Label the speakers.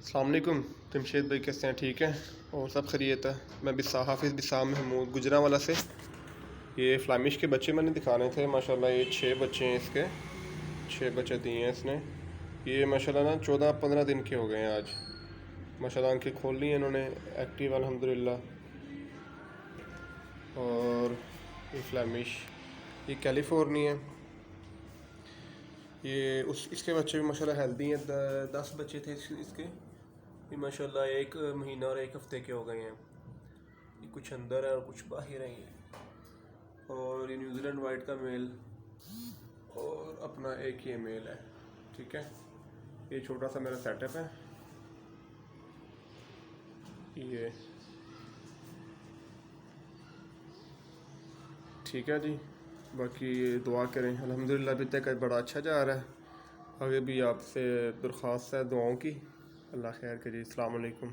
Speaker 1: अस्सलाम वालेकुम। जमशेद भाई कैसे हैं? ठीक हैं और सब खैरियत है। मैं हाफिज़ बिसाम महमूद गुजरांवाला से। ये फ्लामिश के बच्चे मैंने दिखाने थे। माशाल्लाह ये 6 बच्चे हैं इसके, 6 बच्चे दिए हैं इसने। ये माशाल्लाह ना 14-15 दिन के हो गए हैं आज। माशाल्लाह आंखें खोल ली हैं इन्होंने, एक्टिव अल्हम्दुलिल्लाह। और ये फ्लामिश, ये कैलिफोर्निया, ये इसके बच्चे भी माशाल्लाह हेल्दी हैं। 10 बच्चे थे इसके। ये माशाल्लाह 1 महीना और 1 हफ्ते के हो गए हैं। ये कुछ अंदर है और कुछ बाहर है ये। और ये न्यूजीलैंड वाइट का मेल और अपना एक ये मेल है। ठीक है, ये छोटा सा मेरा सेटअप है ये। ठीक है जी, बाकी दुआ करें। अल्हम्दुलिल्लाह अभी तक बड़ा अच्छा जा रहा है। आगे भी आपसे दरख्वास्त है दुआओं की। अल्लाह खैर करे। अस्सलाम वालेकुम।